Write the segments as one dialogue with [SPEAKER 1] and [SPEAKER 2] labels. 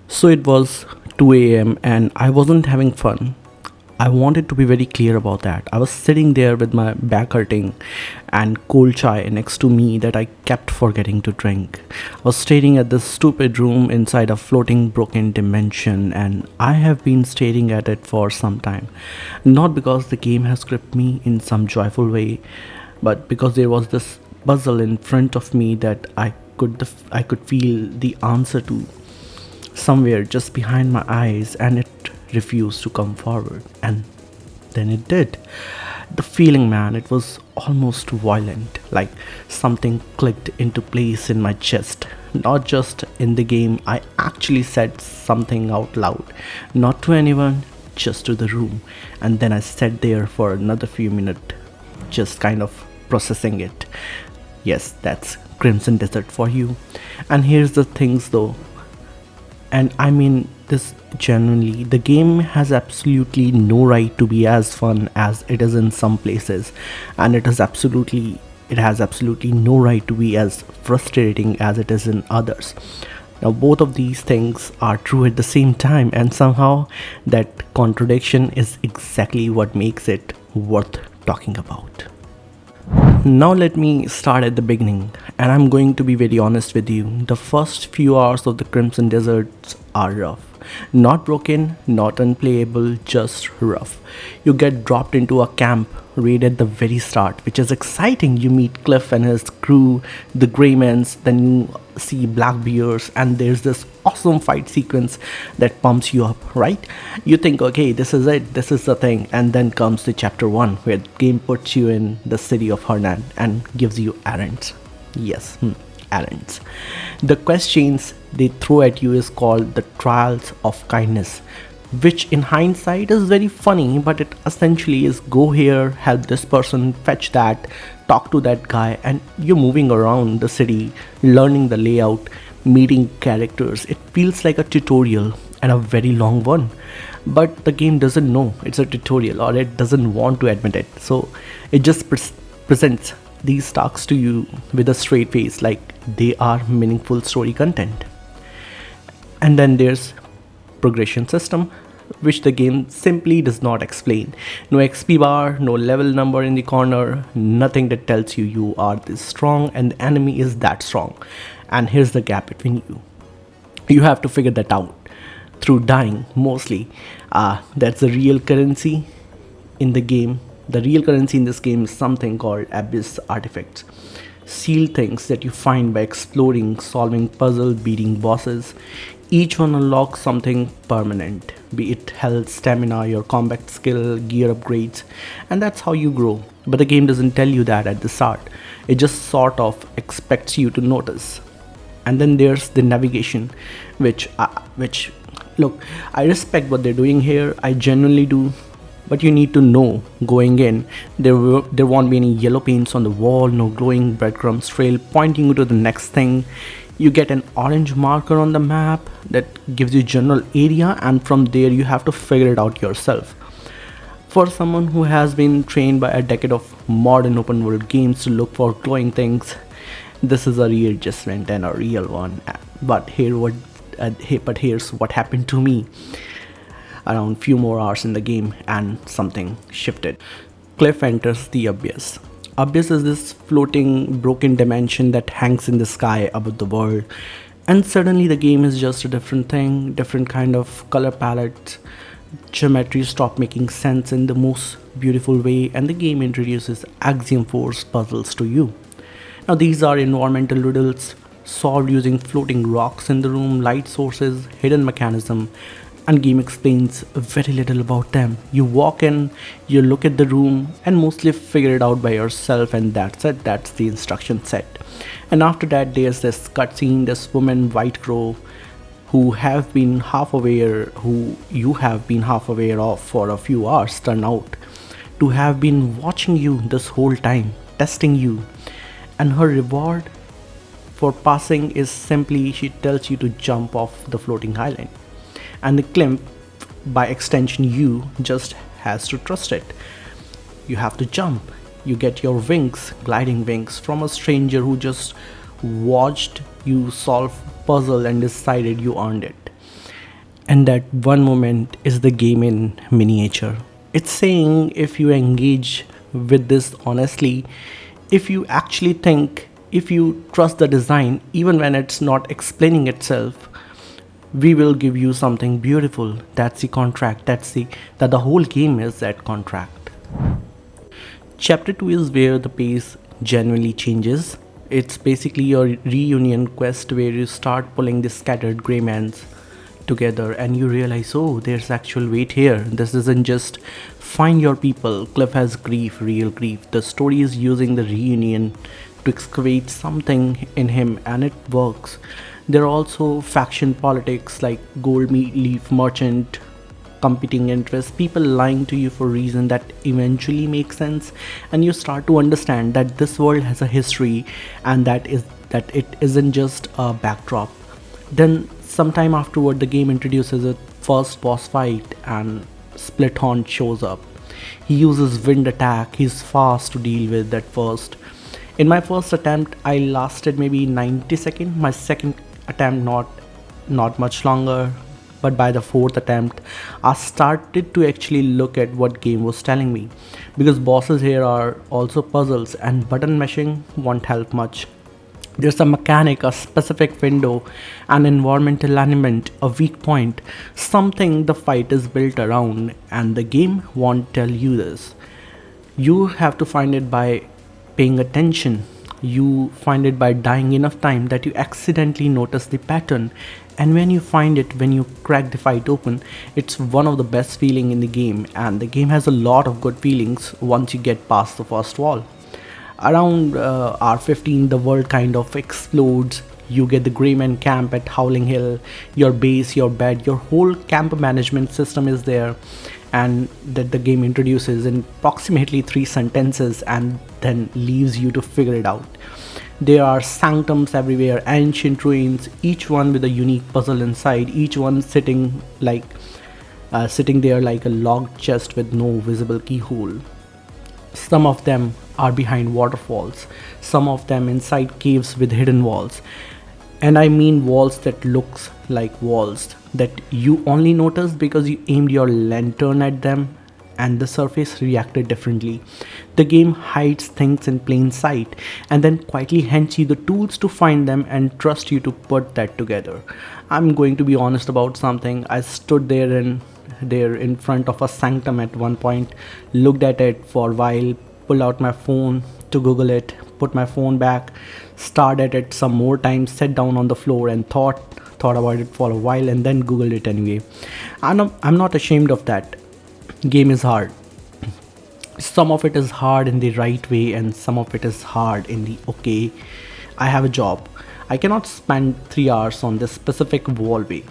[SPEAKER 1] So it was 2 a.m. and I wasn't having fun. I wanted to be very clear about that. I was sitting there with my back hurting and cold chai next to me that I kept forgetting to drink. I was staring at this stupid room inside a floating broken dimension, and I have been staring at it for some time. Not because the game has gripped me in some joyful way, but because there was this puzzle in front of me that I could feel the answer to somewhere just behind my eyes, and it refused to come forward. And then it did. The feeling, man, it was almost violent, like something clicked into place in my chest. Not just in the game, I actually said something out loud, not to anyone, just to the room. And then I sat there for another few minutes, just kind of processing it. Yes, that's Crimson Desert for you. And here's the things though, and I mean this genuinely, the game has absolutely no right to be as fun as it is in some places, and it has absolutely no right to be as frustrating as it is in others. Now both of these things are true at the same time, and somehow that contradiction is exactly what makes it worth talking about. Now let me start at the beginning, and I'm going to be very honest with you. The first few hours of the Crimson Deserts are rough. Not broken, not unplayable, just rough. You get dropped into a camp raid at the very start, which is exciting. You meet Kliff and his crew, the Greymans, then you see Blackbeards, and there's this awesome fight sequence that pumps you up, right? You think, okay, this is it, this is the thing, and then comes the chapter 1 where the game puts you in the city of Hernan and gives you errands. Yes, errands. The questions they throw at you is called the trials of kindness, which in hindsight is very funny, but it essentially is go here, help this person, fetch that, talk to that guy, and you're moving around the city, learning the layout, meeting characters. It feels like a tutorial, and a very long one. But the game doesn't know it's a tutorial, or it doesn't want to admit it. So it just presents these tasks to you with a straight face, like they are meaningful story content. And then there's progression system, which the game simply does not explain. No XP bar, no level number in the corner, nothing that tells you you are this strong and the enemy is that strong. And here's the gap between you. You have to figure that out through dying mostly. That's the real currency in the game. The real currency in this game is something called abyss artifacts. Sealed things that you find by exploring, solving puzzles, beating bosses. Each one unlocks something permanent, be it health, stamina, your combat skill, gear upgrades, and that's how you grow. But the game doesn't tell you that at the start. It just sort of expects you to notice. And then there's the navigation, which look, I respect what they're doing here. I genuinely do. But you need to know going in, there won't be any yellow paints on the wall, no glowing breadcrumbs trail pointing you to the next thing. You get an orange marker on the map that gives you general area, and from there you have to figure it out yourself. For someone who has been trained by a decade of modern open world games to look for glowing things, this is a real adjustment and a real one. But here's what happened to me. Around few more hours in the game and something shifted. Kliff enters the abyss. Abyss is this floating broken dimension that hangs in the sky above the world, and suddenly the game is just a different thing, different kind of color palette. Geometry stop making sense in the most beautiful way, and the game introduces axiom force puzzles to you. Now these are environmental riddles solved using floating rocks in the room, light sources, hidden mechanism, and game explains very little about them. You walk in, you look at the room, and mostly figure it out by yourself, and that's it. That's the instruction set. And after that, there's this cutscene, this woman, White Crow, who you have been half aware of for a few hours, turn out to have been watching you this whole time, testing you. And her reward for passing is simply she tells you to jump off the floating island. And the Kliff, by extension you, just has to trust it. You have to jump. You get your wings, gliding wings, from a stranger who just watched you solve puzzle and decided you earned it. And that one moment is the game in miniature. It's saying if you engage with this honestly, if you actually think, if you trust the design, even when it's not explaining itself, we will give you something beautiful. That's the contract. That the whole game is that contract. Chapter 2 is where the pace genuinely changes. It's basically your reunion quest where you start pulling the scattered greymans together and you realize, oh, there's actual weight here. This isn't just find your people. Kliff has grief, real grief. The story is using the reunion to excavate something in him and it works. There are also faction politics like gold leaf merchant, competing interests, people lying to you for reason that eventually make sense, and you start to understand that this world has a history and that it isn't just a backdrop. Then sometime afterward the game introduces a first boss fight and Splithorn shows up. He uses wind attack, he's fast to deal with at first. In my first attempt I lasted maybe 90 seconds, my second attempt not much longer, but by the fourth attempt I started to actually look at what game was telling me, because bosses here are also puzzles and button mashing won't help much. There's a mechanic, a specific window, an environmental element, a weak point, something the fight is built around, and the game won't tell you this. You have to find it by paying attention. You find it by dying enough time that you accidentally notice the pattern. And when you find it, when you crack the fight open, it's one of the best feeling in the game, and the game has a lot of good feelings once you get past the first wall. Around R15 the world kind of explodes. You get the Greyman camp at Howling Hill, your base, your bed, your whole camp management system is there, and that the game introduces in approximately 3 sentences and then leaves you to figure it out. There are sanctums everywhere, ancient ruins, each one with a unique puzzle inside, each one sitting there like a locked chest with no visible keyhole. Some of them are behind waterfalls, some of them inside caves with hidden walls. And I mean walls that looks like walls that you only noticed because you aimed your lantern at them and the surface reacted differently. The game hides things in plain sight and then quietly hands you the tools to find them and trust you to put that together. I'm going to be honest about something. I stood there in front of a sanctum at one point, looked at it for a while, pulled out my phone to Google it, put my phone back, stared at it some more time, sat down on the floor and thought about it for a while and then Googled it anyway. I'm not ashamed of that. Game is hard. Some of it is hard in the right way and some of it is hard in the okay, I have a job, I cannot spend 3 hours on this specific wallway.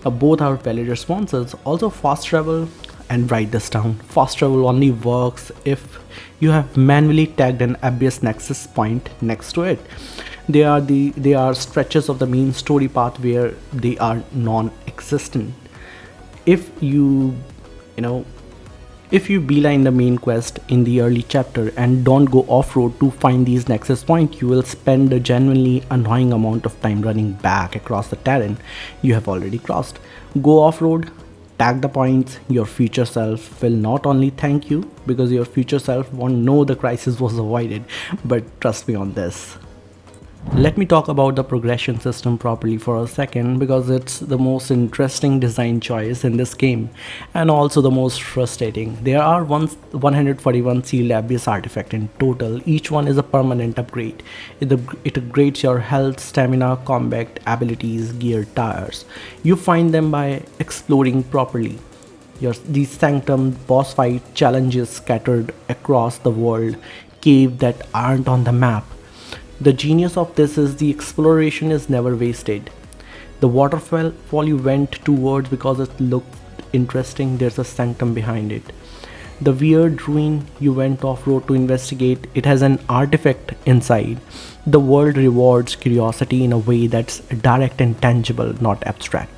[SPEAKER 1] Both are valid responses. Also fast travel, and write this down, fast travel only works if you have manually tagged an obvious nexus point next to it. They are stretches of the main story path where they are non-existent. If you know if you beeline the main quest in the early chapter and don't go off-road to find these nexus points, you will spend a genuinely annoying amount of time running back across the terrain you have already crossed. Go off-road, tag the points, your future self will not only thank you because your future self won't know the crisis was avoided, but trust me on this. Let me talk about the progression system properly for a second, because it's the most interesting design choice in this game and also the most frustrating. There are 141 sealed abyss artifacts in total. Each one is a permanent upgrade. It upgrades your health, stamina, combat abilities, gear, tires. You find them by exploring properly. These sanctum boss fight challenges scattered across the world, cave that aren't on the map. The genius of this is the exploration is never wasted. The waterfall you went towards because it looked interesting, there's a sanctum behind it. The weird ruin you went off-road to investigate, it has an artifact inside. The world rewards curiosity in a way that's direct and tangible, not abstract.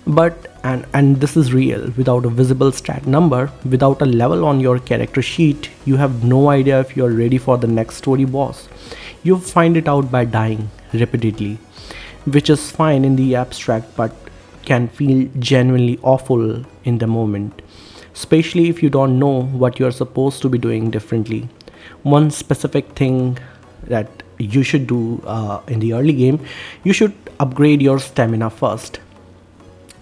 [SPEAKER 1] But and this is real, without a visible stat number, without a level on your character sheet, you have no idea if you're ready for the next story boss. You find it out by dying repeatedly, which is fine in the abstract, but can feel genuinely awful in the moment, especially if you don't know what you're supposed to be doing differently. One specific thing that you should do in the early game, you should upgrade your stamina first.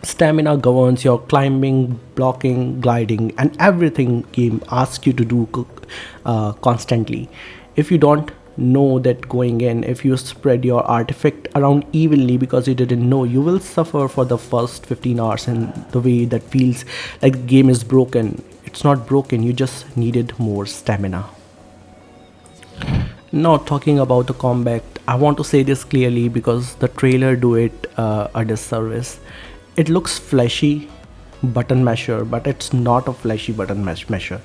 [SPEAKER 1] Stamina governs your climbing, blocking, gliding, and everything game asks you to do constantly. If you don't know that going in, if you spread your artifact around evenly because you didn't know, you will suffer for the first 15 hours in the way that feels like the game is broken. It's not broken, you just needed more stamina. Now talking about the combat, I want to say this clearly because the trailer do it a disservice. It looks fleshy button masher, but it's not a fleshy button masher.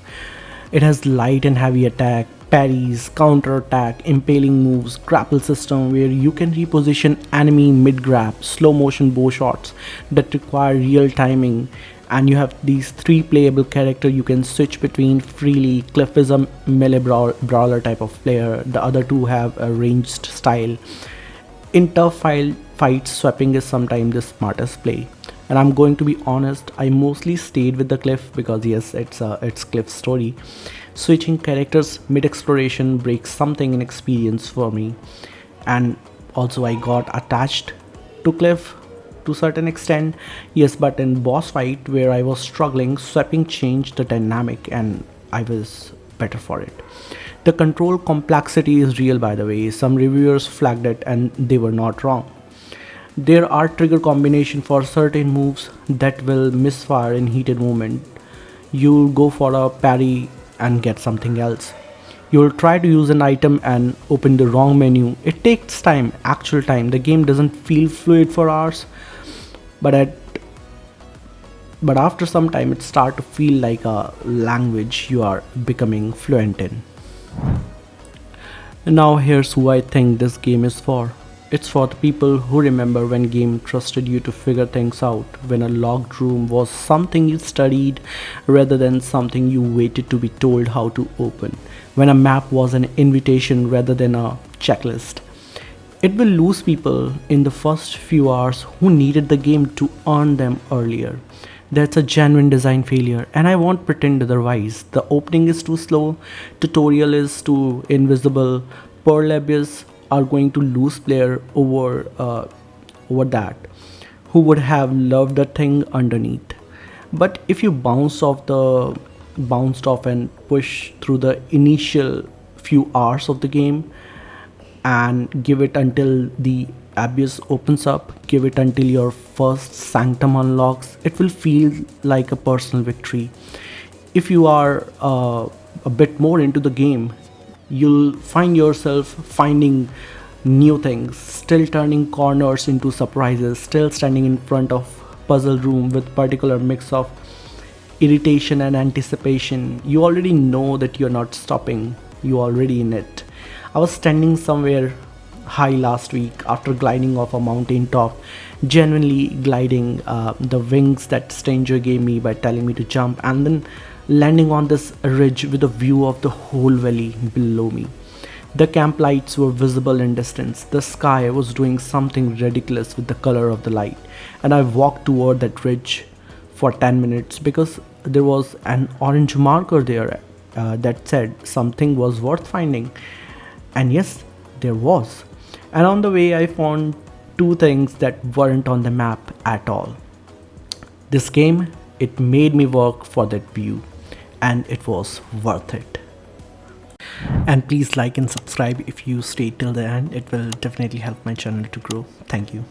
[SPEAKER 1] It has light and heavy attack, parries, counter attack, impaling moves, grapple system where you can reposition enemy mid grab, slow motion bow shots that require real timing, and you have these three playable character you can switch between freely. Kliff is a melee brawler type of player. The other two have a ranged style. In tough fights, swapping is sometimes the smartest play. And I'm going to be honest, I mostly stayed with the Kliff because yes, it's Kliff's story. Switching characters mid-exploration breaks something in experience for me. And also I got attached to Kliff to a certain extent. Yes, but in boss fight where I was struggling, swapping changed the dynamic and I was better for it. The control complexity is real, by the way. Some reviewers flagged it and they were not wrong. There are trigger combination for certain moves that will misfire in heated moment. You'll go for a parry and get something else. You'll try to use an item and open the wrong menu. It takes time, actual time. The game doesn't feel fluid for hours, but after some time it starts to feel like a language you are becoming fluent in. Now here's who I think this game is for. It's for the people who remember when game trusted you to figure things out, when a locked room was something you studied rather than something you waited to be told how to open, when a map was an invitation rather than a checklist. It will lose people in the first few hours who needed the game to earn them earlier. That's a genuine design failure, and I won't pretend otherwise. The opening is too slow, tutorial is too invisible, Pearl Abyss are going to lose player over that, who would have loved the thing underneath. But if you bounced off and push through the initial few hours of the game and give it until the abyss opens up, give it until your first sanctum unlocks, it will feel like a personal victory. If you are a bit more into the game, you'll find yourself finding new things, still turning corners into surprises, still standing in front of puzzle room with particular mix of irritation and anticipation. You already know that you're not stopping, you're already in it. I was standing somewhere high last week after gliding off a mountain top, genuinely gliding the wings that stranger gave me by telling me to jump, and then landing on this ridge with a view of the whole valley below me. The camp lights were visible in distance. The sky was doing something ridiculous with the color of the light, and I walked toward that ridge for 10 minutes because there was an orange marker there that said something was worth finding. And yes, there was. And on the way I found two things that weren't on the map at all. This game, it made me work for that view, and it was worth it. And please like and subscribe if you stay till the end. It will definitely help my channel to grow. Thank you.